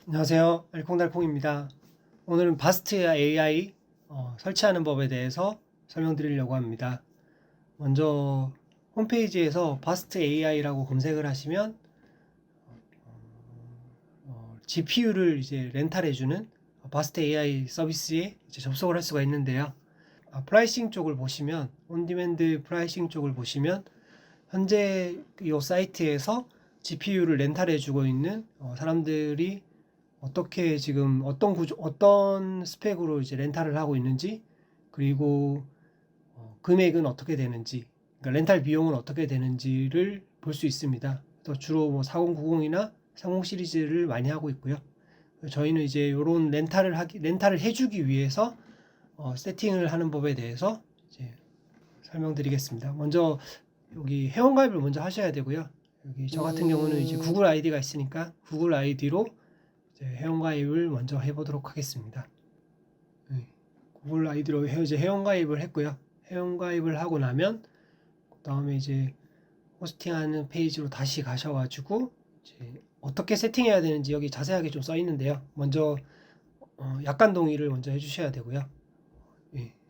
안녕하세요. 알콩달콩입니다. 오늘은 바스트 AI 설치하는 법에 대해서 설명드리려고 합니다. 먼저 홈페이지에서 바스트 AI라고 검색을 하시면 GPU를 이제 렌탈해주는 바스트 AI 서비스에 이제 접속을 할 수가 있는데요. 프라이싱 쪽을 보시면 온디맨드 프라이싱 쪽을 보시면 현재 이 사이트에서 GPU를 렌탈해주고 있는 사람들이 어떻게 지금 어떤 구조, 어떤 스펙으로 이제 렌탈을 하고 있는지, 그리고 금액은 어떻게 되는지, 그러니까 렌탈 비용은 어떻게 되는지를 볼 수 있습니다. 또 주로 뭐 4090이나 30 시리즈를 많이 하고 있고요. 저희는 이제 이런 렌탈을 해주기 위해서 세팅을 하는 법에 대해서 이제 설명드리겠습니다. 먼저 여기 회원가입을 먼저 하셔야 되고요. 여기 저 같은 경우는 이제 구글 아이디가 있으니까 구글 아이디로 회원가입을 먼저 해보도록 하겠습니다. 구글 아이디로 이제 회원가입을 했고요. 회원가입을 하고 나면 그 다음에 이제 호스팅하는 페이지로 다시 가셔가지고 이제 어떻게 세팅해야 되는지 여기 자세하게 좀 써 있는데요. 먼저 약관 동의를 먼저 해주셔야 되고요.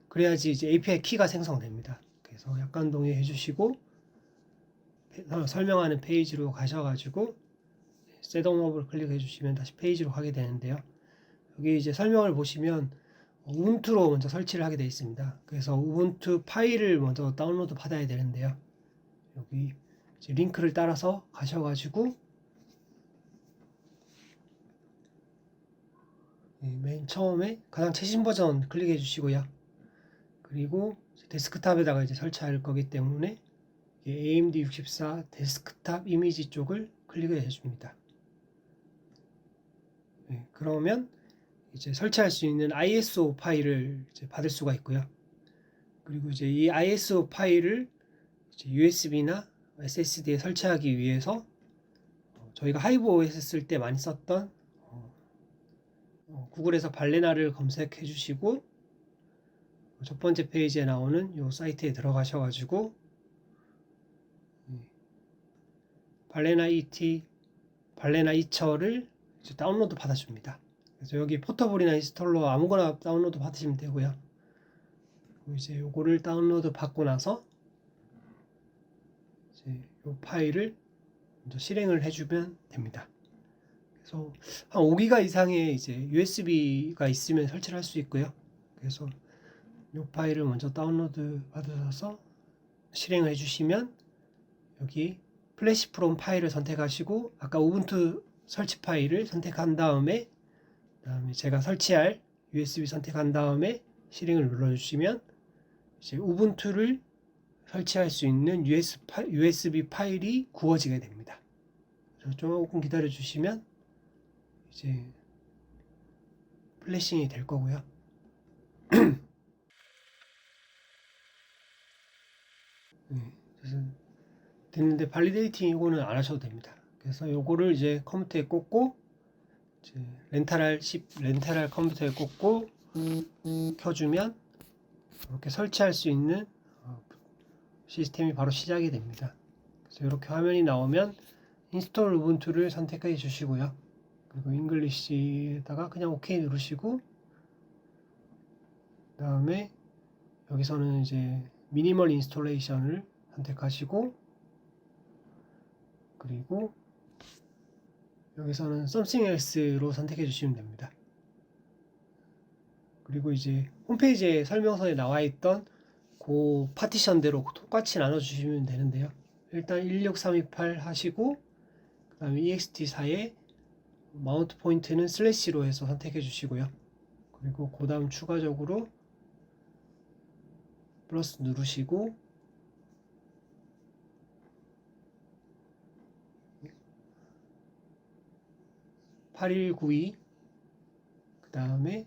그래야지 이제 API 키가 생성됩니다. 그래서 약관 동의 해주시고 설명하는 페이지로 가셔가지고 셋업을 클릭해 주시면 다시 페이지로 가게 되는데요. 여기 이제 설명을 보시면 우분투로 먼저 설치를 하게 되어 있습니다. 그래서 우분투 파일을 먼저 다운로드 받아야 되는데요. 여기 이제 링크를 따라서 가셔가지고 맨 처음에 가장 최신 버전 클릭해 주시고요. 그리고 데스크탑에다가 이제 설치할 거기 때문에 AMD 64 데스크탑 이미지 쪽을 클릭을 해줍니다. 그러면 이제 설치할 수 있는 ISO 파일을 이제 받을 수가 있고요. 그리고 이제 이 ISO 파일을 이제 USB나 SSD에 설치하기 위해서 저희가 하이브 OS 쓸 때 많이 썼던 구글에서 발레나를 검색해 주시고 첫 번째 페이지에 나오는 이 사이트에 들어가셔가지고 발레나 ET, 발레나 이처를 이제 다운로드 받아줍니다. 그래서 여기 포터블이나 인스톨러 아무거나 다운로드 받으시면 되고요. 이제 요거를 다운로드 받고 나서 이제 요 파일을 먼저 실행을 해주면 됩니다. 그래서 한 5기가 이상의 이제 USB가 있으면 설치를 할 수 있고요. 그래서 이 파일을 먼저 다운로드 받아서 실행을 해주시면 여기 플래시 프롬 파일을 선택하시고 아까 우분투 설치 파일을 선택한 다음에 그다음에 제가 설치할 USB 선택한 다음에 실행을 눌러주시면 이제 우분투를 설치할 수 있는 USB 파일이 구워지게 됩니다. 조금 기다려 주시면 이제 플래싱이 될 거고요. 됐는데 발리데이팅 이거는 안 하셔도 됩니다. 그래서 요거를 이제 컴퓨터에 꽂고 이제 렌탈할 컴퓨터에 꽂고 켜주면 이렇게 설치할 수 있는 시스템이 바로 시작이 됩니다. 그래서 이렇게 화면이 나오면 인스톨 우분투를 선택해 주시고요. 그리고 잉글리시에다가 그냥 OK 누르시고 그 다음에 여기서는 이제 미니멀 인스톨레이션을 선택하시고 그리고 여기서는 something else로 선택해 주시면 됩니다. 그리고 이제 홈페이지에 설명서에 나와 있던 그 파티션대로 똑같이 나눠 주시면 되는데요. 일단 16328 하시고 그 다음에 ext4에 마운트 포인트는 슬래시로 해서 선택해 주시고요. 그리고 그 다음 추가적으로 플러스 누르시고 (8192) 그 다음에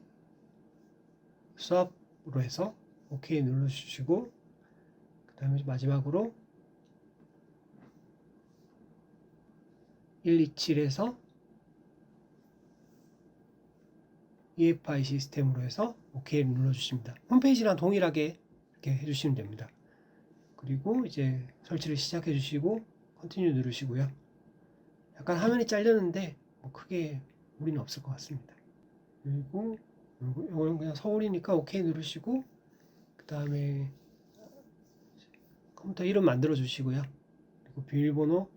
수압으로 해서 OK 눌러주시고 그 다음에 마지막으로 127에서 EFI 시스템으로 해서 OK 눌러주십니다. 홈페이지랑 동일하게 이렇게 해주시면 됩니다. 그리고 이제 설치를 시작해 주시고 컨티뉴 누르시고요. 약간 화면이 잘렸는데 뭐 크게 우리는 없을 것 같습니다. 그리고 이거는 그냥 서울이니까 OK 누르시고, 그 다음에 컴퓨터 이름 만들어 주시고요. 그리고 비밀번호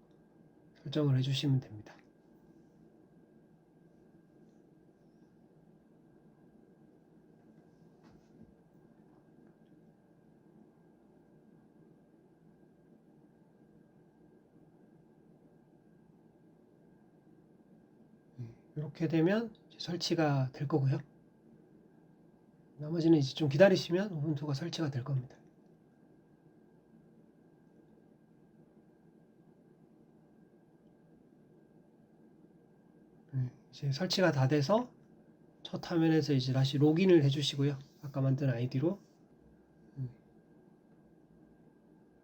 설정을 해주시면 됩니다. 이렇게 되면 설치가 될 거고요. 나머지는 이제 좀 기다리시면 우분투가 설치가 될 겁니다. 이제 설치가 다 돼서 첫 화면에서 이제 다시 로그인을 해주시고요. 아까 만든 아이디로.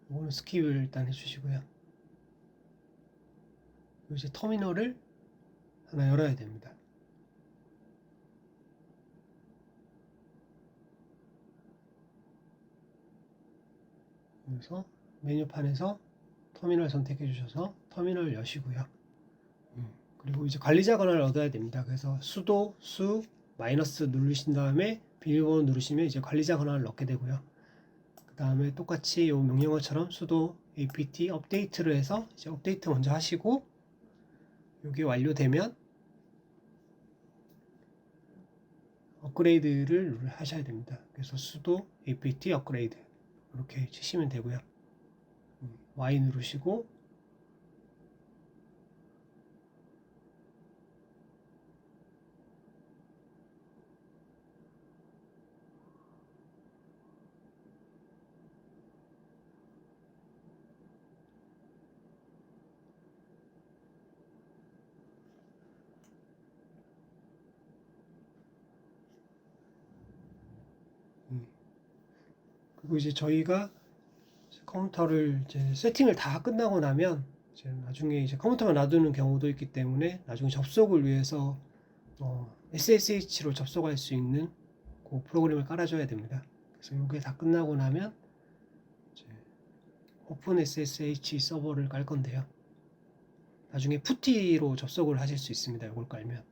이거는 스킵을 일단 해주시고요. 이제 터미널을 하나 열어야 됩니다. 그래서 메뉴판에서 터미널 선택해 주셔서 터미널 여시고요. 그리고 이제 관리자 권한을 얻어야 됩니다. 그래서 수도 수 마이너스 누르신 다음에 비밀번호 누르시면 이제 관리자 권한을 넣게 되고요. 그 다음에 똑같이 이 명령어처럼 수도 apt 업데이트를 해서 이제 업데이트 먼저 하시고, 이게 완료되면 업그레이드를 하셔야 됩니다. 그래서 수도 apt 업그레이드 이렇게 치시면 되고요. Y 누르시고, 그리고 이제 저희가 컴퓨터를 이제 세팅을 다 끝나고 나면 이제 나중에 이제 컴퓨터만 놔두는 경우도 있기 때문에 나중에 접속을 위해서 SSH로 접속할 수 있는 그 프로그램을 깔아줘야 됩니다. 그래서 이게 다 끝나고 나면 이제 오픈 SSH 서버를 깔 건데요. 나중에 푸티로 접속을 하실 수 있습니다. 이걸 깔면.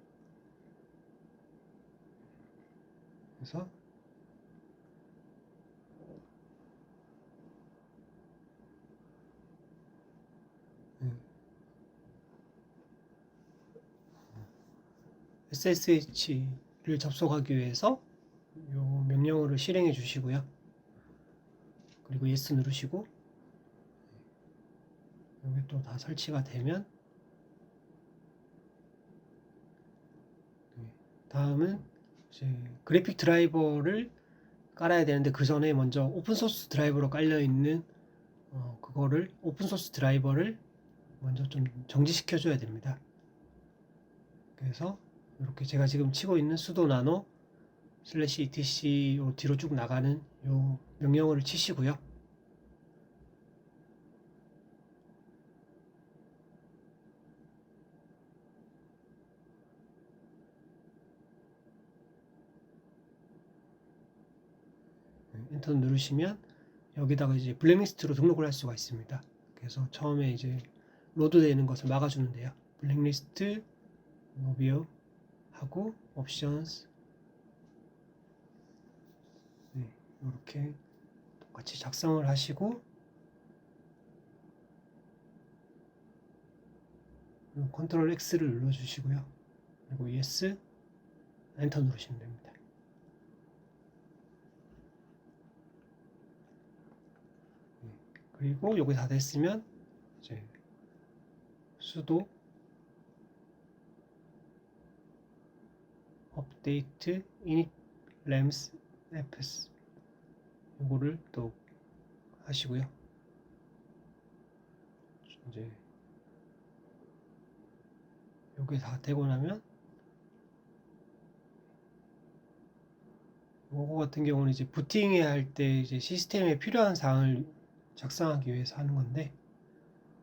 그래서 SSH를 접속하기 위해서 이 명령어를 실행해 주시고요. 그리고 yes 누르시고, 여기 또 다 설치가 되면 다음은 이제 그래픽 드라이버를 깔아야 되는데, 그 전에 먼저 오픈소스 드라이버로 깔려 있는 그거를 오픈소스 드라이버를 먼저 좀 정지시켜 줘야 됩니다. 그래서 이렇게 제가 지금 치고 있는 sudo nano /etc 뒤로 쭉 나가는 요 명령어를 치시고요. 엔터 누르시면 여기다가 이제 블랙리스트로 등록을 할 수가 있습니다. 그래서 처음에 이제 로드되는 것을 막아주는데요. 블랙리스트 노비어 하고 옵션스, 이렇게 똑같이 작성을 하시고, 컨트롤 X를 눌러주시고요. 그리고 yes, 엔터 누르시면 됩니다. 그리고 여기 다 됐으면 이제 sudo update init lamps fs 이거를 또 하시고요. 이제 여기 다 되고 나면 이거 같은 경우는 이제 부팅해야 할 때 이제 시스템에 필요한 사항을 작성하기 위해서 하는 건데,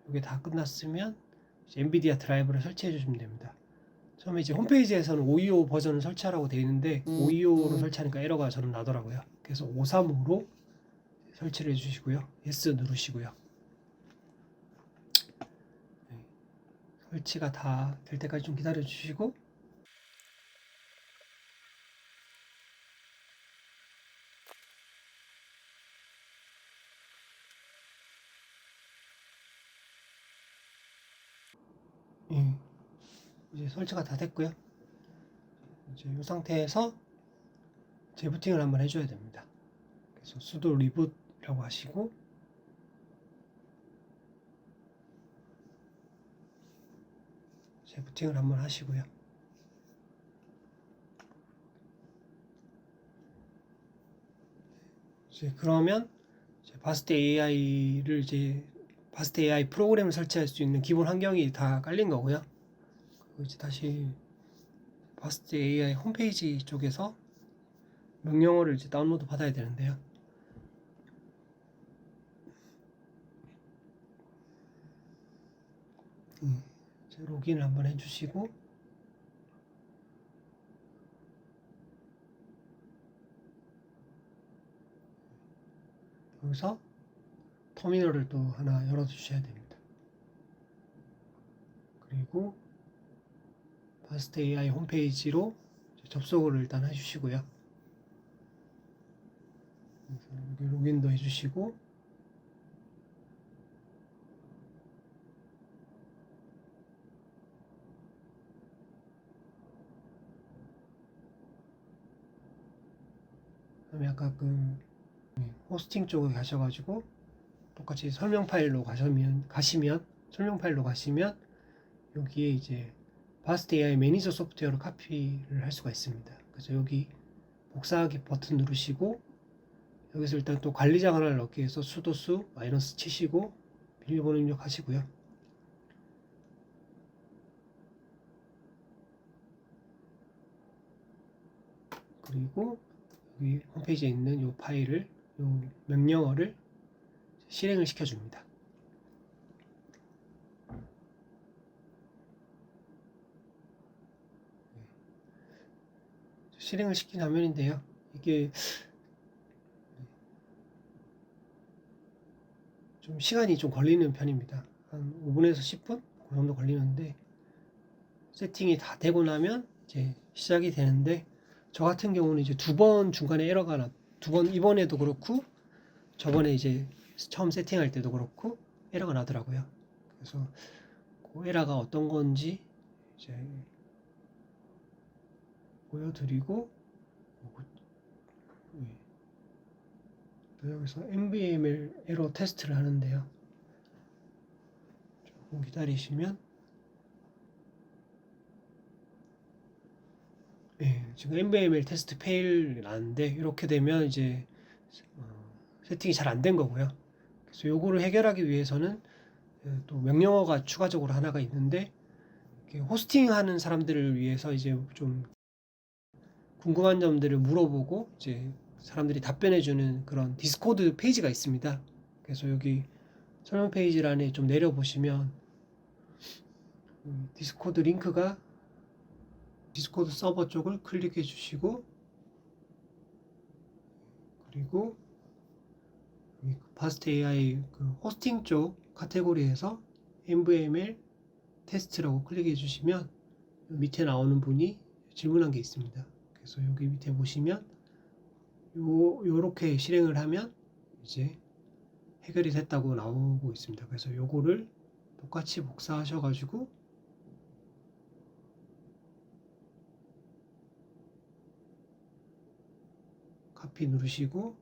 이게 다 끝났으면 이제 엔비디아 드라이버를 설치해 주시면 됩니다. 처음에 이제 홈페이지에서는 525 버전을 설치하라고 되어 있는데 525로 설치하니까 에러가 저는 나더라고요. 그래서 535로 설치를 해주시고요. yes 누르시고요. 설치가 다 될 때까지 좀 기다려 주시고, 이제 설치가 다 됐고요. 이제 이 상태에서 재부팅을 한번 해줘야 됩니다. 그래서 sudo reboot라고 하시고 재부팅을 한번 하시고요. 이제 그러면 바스트 AI를 바스트 AI 프로그램을 설치할 수 있는 기본 환경이 다 깔린 거고요. 그리고 이제 다시 바스트 AI 홈페이지 쪽에서 명령어를 이제 다운로드 받아야 되는데요. 이제 로그인을 한번 해주시고 여기서 터미널을 또 하나 열어 주셔야 됩니다. 그리고 바스트 AI 홈페이지로 접속을 일단 해주시고요. 여기 로그인도 해주시고 그다음에 아까 그 호스팅 쪽에 가셔가지고 똑같이 설명 파일로 가시면 여기에 이제 바스트 AI 매니저 소프트웨어로 카피를 할 수가 있습니다. 그래서 여기 복사하기 버튼 누르시고 여기서 일단 또 관리자 하나를 넣기 위해서 수도수 마이너스 치시고 비밀번호 입력하시고요. 그리고 여기 홈페이지에 있는 이 파일을 이 명령어를 실행을 시켜줍니다. 실행을 시킨 화면인데요. 이게 좀 시간이 좀 걸리는 편입니다. 한 5분에서 10분 그 정도 걸리는데 세팅이 다 되고 나면 이제 시작이 되는데 저 같은 경우는 이제 2번 중간에 에러가 이번에도 그렇고 저번에 이제 처음 세팅할 때도 그렇고 에러가 나더라고요. 그래서 그 에러가 어떤 건지 이제 보여드리고 여기서 MVML 에러 테스트를 하는데요. 조금 기다리시면 지금 MVML 테스트 페일 나는데 이렇게 되면 이제 세팅이 잘 안 된 거고요. 그래서 요거를 해결하기 위해서는 또 명령어가 추가적으로 하나가 있는데 호스팅하는 사람들을 위해서 이제 좀 궁금한 점들을 물어보고 이제 사람들이 답변해주는 그런 디스코드 페이지가 있습니다. 그래서 여기 설명 페이지란에 좀 내려보시면 디스코드 링크가 디스코드 서버 쪽을 클릭해 주시고 그리고 바스트 AI 그 호스팅 쪽 카테고리에서 MVML 테스트라고 클릭해 주시면 밑에 나오는 분이 질문한 게 있습니다. 그래서 여기 밑에 보시면 요렇게 실행을 하면 이제 해결이 됐다고 나오고 있습니다. 그래서 요거를 똑같이 복사하셔 가지고 카피 누르시고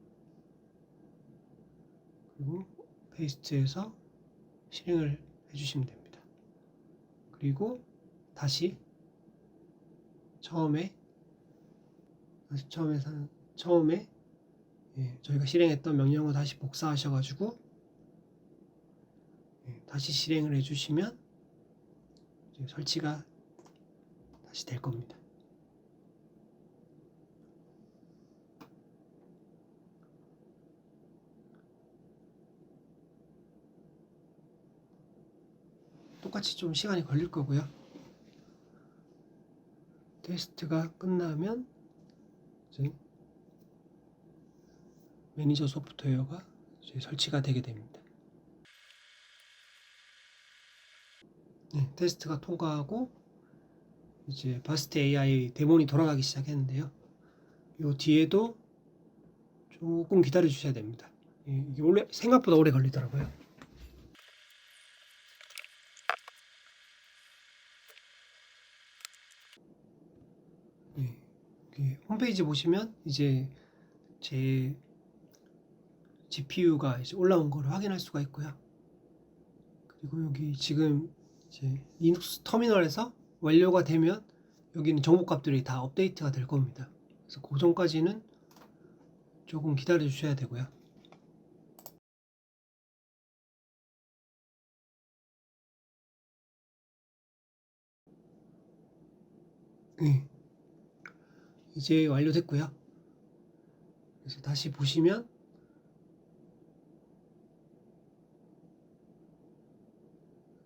그리고 페이스트해서 실행을 해주시면 됩니다. 그리고 다시 처음에 저희가 실행했던 명령어 다시 복사하셔가지고 다시 실행을 해주시면 이제 설치가 다시 될 겁니다. 똑같이 좀 시간이 걸릴 거고요. 테스트가 끝나면 이제 매니저 소프트웨어가 이제 설치가 되게 됩니다. 테스트가 통과하고 이제 바스트 AI 데몬이 돌아가기 시작했는데요. 요 뒤에도 조금 기다려 주셔야 됩니다. 이게 생각보다 오래 걸리더라고요. 여기 홈페이지 보시면 이제 제 GPU가 이제 올라온 거를 확인할 수가 있고요. 그리고 여기 지금 이제 리눅스 터미널에서 완료가 되면 여기는 정보값들이 다 업데이트가 될 겁니다. 그래서 그 전까지는 조금 기다려 주셔야 되고요. 네, 이제 완료됐고요. 그래서 다시 보시면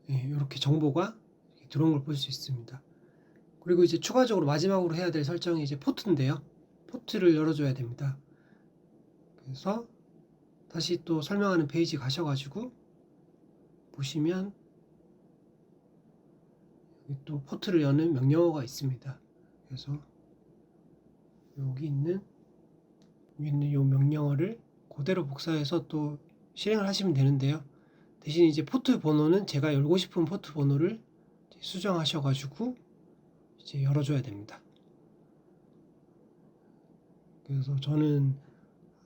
이렇게 정보가 들어온 걸 볼 수 있습니다. 그리고 이제 추가적으로 마지막으로 해야 될 설정이 이제 포트인데요. 포트를 열어줘야 됩니다. 그래서 다시 또 설명하는 페이지 가셔가지고 보시면 여기 또 포트를 여는 명령어가 있습니다. 그래서 여기 있는 이 명령어를 그대로 복사해서 또 실행을 하시면 되는데요. 대신 이제 포트 번호는 제가 열고 싶은 포트 번호를 수정하셔가지고 이제 열어줘야 됩니다. 그래서 저는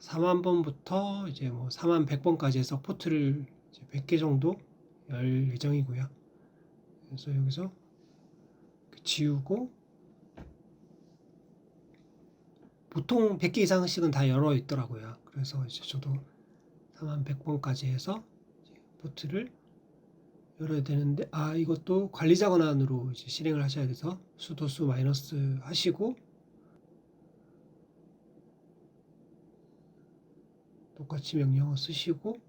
40,000번부터 이제 뭐 41,100번까지 해서 포트를 이제 100개 정도 열 예정이고요. 그래서 여기서 지우고 보통 100개 이상씩은 다 열어 있더라고요. 그래서 이제 저도 41,100번까지 해서 포트를 열어야 되는데 이것도 관리자 권한으로 이제 실행을 하셔야 돼서 sudo su 마이너스 하시고 똑같이 명령어 쓰시고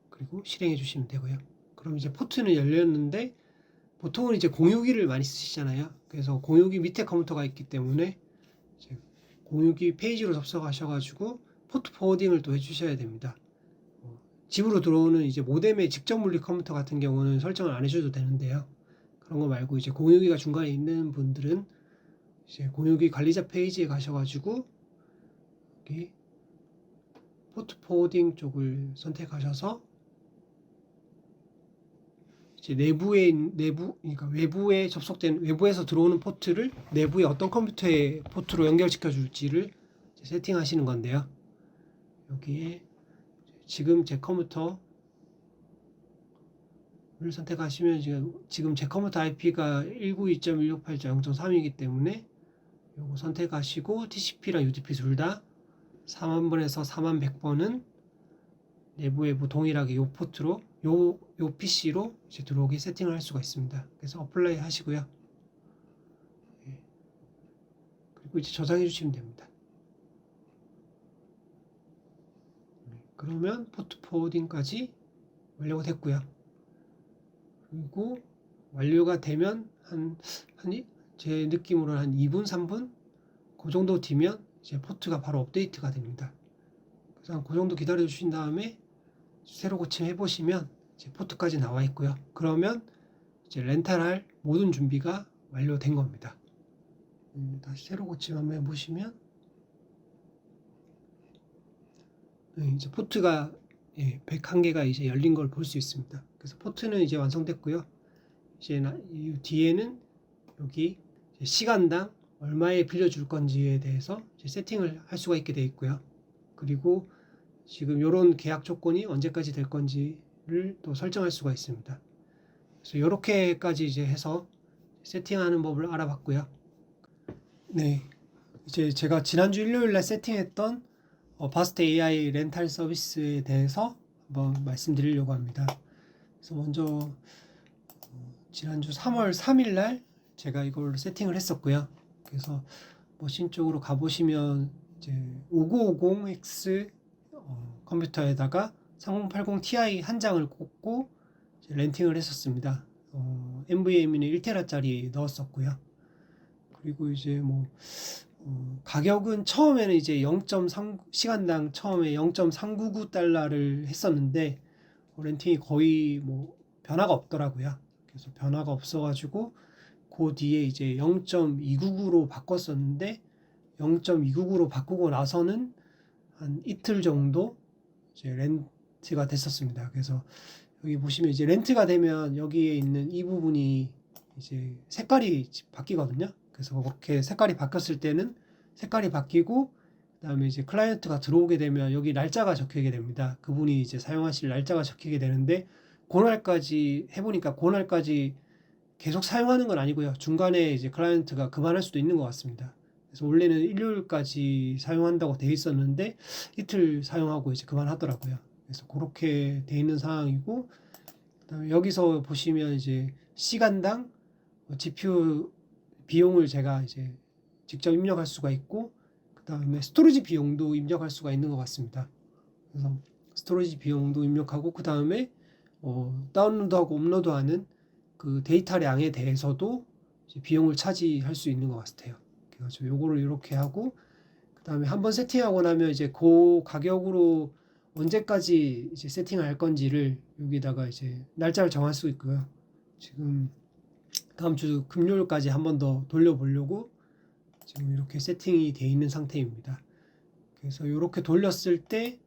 그리고 실행해 주시면 되고요. 그럼 이제 포트는 열렸는데 보통은 이제 공유기를 많이 쓰시잖아요. 그래서 공유기 밑에 컴퓨터가 있기 때문에 이제 공유기 페이지로 접속하셔가지고 포트 포워딩을 또 해주셔야 됩니다. 집으로 들어오는 이제 모뎀의 직접 물리 컴퓨터 같은 경우는 설정을 안 해줘도 되는데요. 그런 거 말고 이제 공유기가 중간에 있는 분들은 이제 공유기 관리자 페이지에 가셔가지고 여기 포트 포워딩 쪽을 선택하셔서 이제 그러니까 외부에 접속된 외부에서 들어오는 포트를 내부의 어떤 컴퓨터의 포트로 연결시켜 줄지를 세팅하시는 건데요. 여기에 지금 제 컴퓨터를 선택하시면 지금 제 컴퓨터 IP가 192.168.0.3이기 때문에 요거 선택하시고 TCP랑 UDP 둘 다 40,000번에서 41,100번은 내부에 뭐 동일하게 요 포트로 요 PC로 이제 들어오게 세팅을 할 수가 있습니다. 그래서 어플라이 하시고요. 그리고 이제 저장해 주시면 됩니다. 그러면 포트 포워딩까지 완료가 됐고요. 그리고 완료가 되면 제 느낌으로 한 2분, 3분 그 정도 뒤면 이제 포트가 바로 업데이트가 됩니다. 그래서 그 정도 기다려 주신 다음에 새로 고침해 보시면 이제 포트까지 나와 있고요. 그러면 이제 렌탈할 모든 준비가 완료된 겁니다. 다시 새로 고침 한번 해보시면 이제 포트가 101개가 이제 열린 걸 볼 수 있습니다. 그래서 포트는 이제 완성됐고요. 이제 이 뒤에는 여기 시간당 얼마에 빌려줄 건지에 대해서 세팅을 할 수가 있게 되어 있고요. 그리고 지금 이런 계약 조건이 언제까지 될 건지를 또 설정할 수가 있습니다. 그래서 이렇게까지 이제 해서 세팅하는 법을 알아봤고요. 네, 이제 제가 지난주 일요일날 세팅했던 바스트 AI 렌탈 서비스에 대해서 한번 말씀드리려고 합니다. 그래서 먼저 지난주 3월 3일날 제가 이걸 세팅을 했었고요. 그래서 머신 쪽으로 가보시면 이제 5950X 컴퓨터에다가 3080 Ti 한 장을 꽂고 렌팅을 했었습니다. NVMe는 1TB짜리 넣었었고요. 그리고 이제 뭐 가격은 처음에는 이제 0.3 시간당 처음에 0.399달러를 했었는데 렌팅이 거의 뭐 변화가 없더라고요. 그래서 변화가 없어가지고 그 뒤에 이제 0.299로 바꿨었는데 0.299로 바꾸고 나서는 한 이틀 정도 이제 렌트가 됐었습니다. 그래서 여기 보시면 이제 렌트가 되면 여기에 있는 이 부분이 이제 색깔이 바뀌거든요. 그래서 그렇게 색깔이 바뀌었을 때는 색깔이 바뀌고 그다음에 이제 클라이언트가 들어오게 되면 여기 날짜가 적히게 됩니다. 그분이 이제 사용하실 날짜가 적히게 되는데 그날까지 해보니까 그날까지 계속 사용하는 건 아니고요. 중간에 이제 클라이언트가 그만할 수도 있는 것 같습니다. 그래서 원래는 일요일까지 사용한다고 돼 있었는데 이틀 사용하고 이제 그만하더라고요. 그래서 그렇게 돼 있는 상황이고 그다음에 여기서 보시면 이제 시간당 GPU 비용을 제가 이제 직접 입력할 수가 있고 그다음에 스토리지 비용도 입력할 수가 있는 것 같습니다. 그래서 스토리지 비용도 입력하고 그다음에 다운로드하고 업로드하는 그 데이터량에 대해서도 이제 비용을 차지할 수 있는 것 같아요. 그래서 요거를 이렇게 하고 그다음에 한번 세팅하고 나면 이제 그 가격으로 언제까지 이제 세팅할 건지를 여기다가 이제 날짜를 정할 수 있고요. 지금 다음 주 금요일까지 한 번 더 돌려보려고 지금 이렇게 세팅이 되어 있는 상태입니다. 그래서 이렇게 돌렸을 때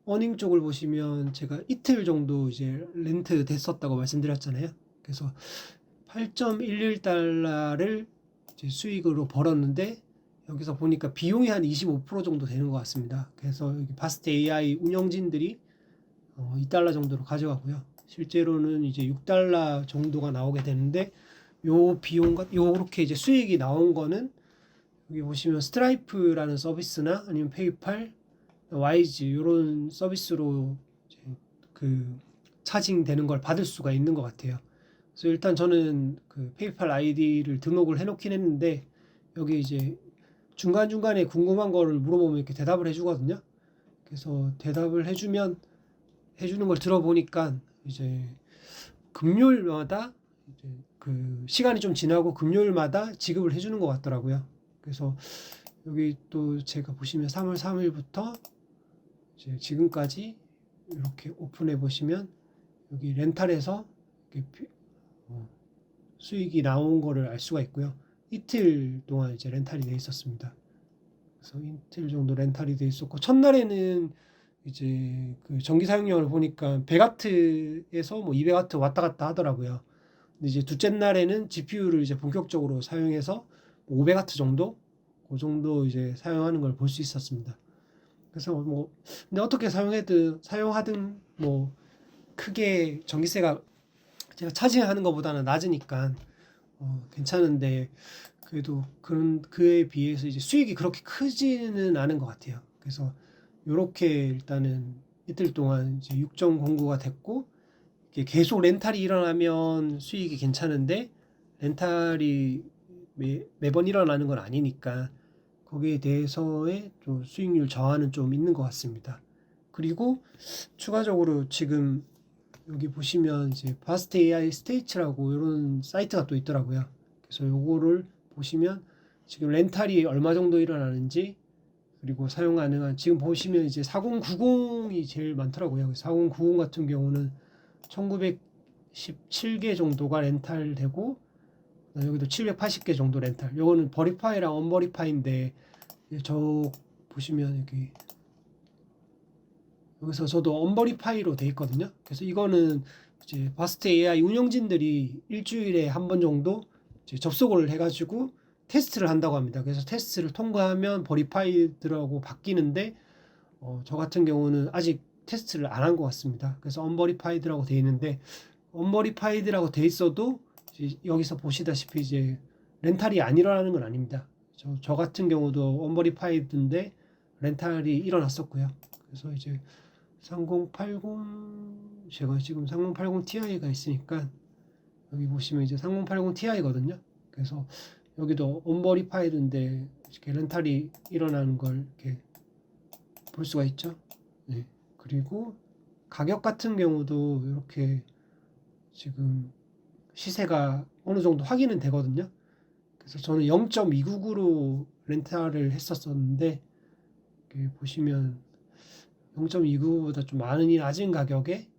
어닝 쪽을 보시면 제가 이틀 정도 이제 렌트 됐었다고 말씀드렸잖아요. 그래서 8.11달러를 이제 수익으로 벌었는데 여기서 보니까 비용이 한 25% 정도 되는 것 같습니다. 그래서 여기 바스트 AI 운영진들이 2달러 정도로 가져가고요. 실제로는 이제 6달러 정도가 나오게 되는데 요 비용과 요렇게 이제 수익이 나온 거는 여기 보시면 스트라이프라는 서비스나 아니면 페이팔, 와이즈 이런 서비스로 이제 그 차징 되는 걸 받을 수가 있는 것 같아요. 그래서 일단 저는 그 페이팔 아이디를 등록을 해놓긴 했는데 여기 이제 중간중간에 궁금한 거를 물어보면 이렇게 대답을 해주거든요. 그래서 대답을 해주는 걸 들어보니까 이제 금요일마다 이제 그 시간이 좀 지나고 금요일마다 지급을 해주는 것 같더라고요. 그래서 여기 또 제가 보시면 3월 3일부터 이제 지금까지 이렇게 오픈해 보시면 여기 렌탈에서 이렇게 수익이 나온 거를 알 수가 있고요. 이틀 동안 이제 렌탈이 돼 있었습니다. 그래서 이틀 정도 렌탈이 돼 있었고 첫날에는 이제 그 전기 사용량을 보니까 100W에서 뭐 200W 왔다 갔다 하더라고요. 근데 이제 둘째 날에는 GPU를 이제 본격적으로 사용해서 500W 정도 그 정도 이제 사용하는 걸 볼 수 있었습니다. 그래서 뭐 근데 어떻게 사용하든 뭐 크게 전기세가 제가 차징하는 것보다는 낮으니까 괜찮은데 그래도 그에 비해서 이제 수익이 그렇게 크지는 않은 것 같아요. 그래서 요렇게 일단은 이틀 동안 이제 6.09가 됐고 이게 계속 렌탈이 일어나면 수익이 괜찮은데 렌탈이 매번 일어나는 건 아니니까 거기에 대해서의 좀 수익률 저하는 좀 있는 것 같습니다. 그리고 추가적으로 지금 여기 보시면 이제 바스트 AI 스테이츠라고 이런 사이트가 또 있더라고요. 그래서 요거를 보시면 지금 렌탈이 얼마 정도 일어나는지 그리고 사용 가능한 지금 보시면 이제 4090이 제일 많더라고요. 4090 같은 경우는 1917개 정도가 렌탈되고 여기도 780개 정도 렌탈. 요거는 버리파이랑 언버리파이인데 저 보시면 여기서 저도 언버리파이로 돼 있거든요. 그래서 이거는 이제 바스트 AI 운영진들이 일주일에 한 번 정도 이제 접속을 해가지고 테스트를 한다고 합니다. 그래서 테스트를 통과하면 버리파이드라고 바뀌는데 저 같은 경우는 아직 테스트를 안 한 것 같습니다. 그래서 언버리파이드라고 돼 있는데 언버리파이드라고 돼 있어도 여기서 보시다시피 이제 렌탈이 안 일어나는 건 아닙니다. 저 같은 경우도 언버리파이드인데 렌탈이 일어났었고요. 그래서 이제 3080 제가 지금 3080 Ti가 있으니까 여기 보시면 이제 3080 Ti거든요. 그래서 여기도 언버리파이드인데 이렇게 렌탈이 일어나는 걸 이렇게 볼 수가 있죠. 네. 그리고 가격 같은 경우도 이렇게 지금 시세가 어느 정도 확인은 되거든요. 그래서 저는 0.299로 렌탈을 했었었는데 이렇게 보시면 0.29보다 좀 낮은 가격에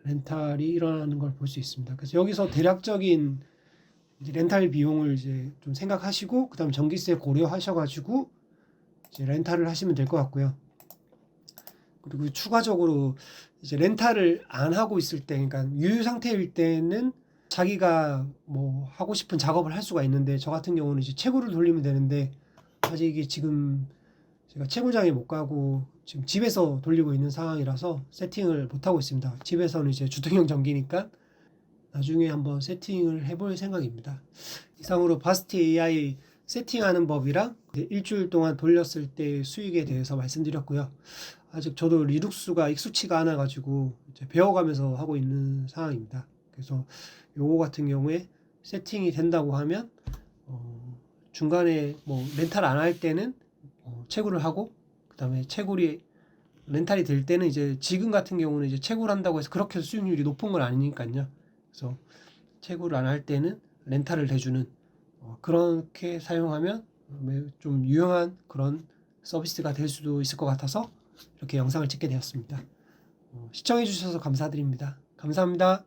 렌탈이 일어나는 걸 볼 수 있습니다. 그래서 여기서 대략적인 이제 렌탈 비용을 이제 좀 생각하시고 그다음 전기세 고려하셔가지고 이제 렌탈을 하시면 될 것 같고요. 그리고 추가적으로 이제 렌탈을 안 하고 있을 때, 그러니까 유유 상태일 때는 자기가 뭐 하고 싶은 작업을 할 수가 있는데, 저 같은 경우는 이제 채굴을 돌리면 되는데 아직 이게 지금 제가 채굴장에 못 가고 지금 집에서 돌리고 있는 상황이라서 세팅을 못 하고 있습니다. 집에서는 이제 주택용 전기니까 나중에 한번 세팅을 해볼 생각입니다. 이상으로 바스트 AI 세팅하는 법이랑 일주일 동안 돌렸을 때 수익에 대해서 말씀드렸고요. 아직 저도 리눅스가 익숙치가 않아 가지고 이제 배워가면서 하고 있는 상황입니다. 그래서 요거 같은 경우에 세팅이 된다고 하면 중간에 뭐 렌탈 안 할 때는 채굴을 하고, 그다음에 채굴이 렌탈이 될 때는 이제 지금 같은 경우는 이제 채굴한다고 해서 그렇게 수익률이 높은 건 아니니까요. 그래서 채굴을 안 할 때는 렌탈을 해주는, 그렇게 사용하면 매우 좀 유용한 그런 서비스가 될 수도 있을 것 같아서 이렇게 영상을 찍게 되었습니다. 시청해 주셔서 감사드립니다. 감사합니다.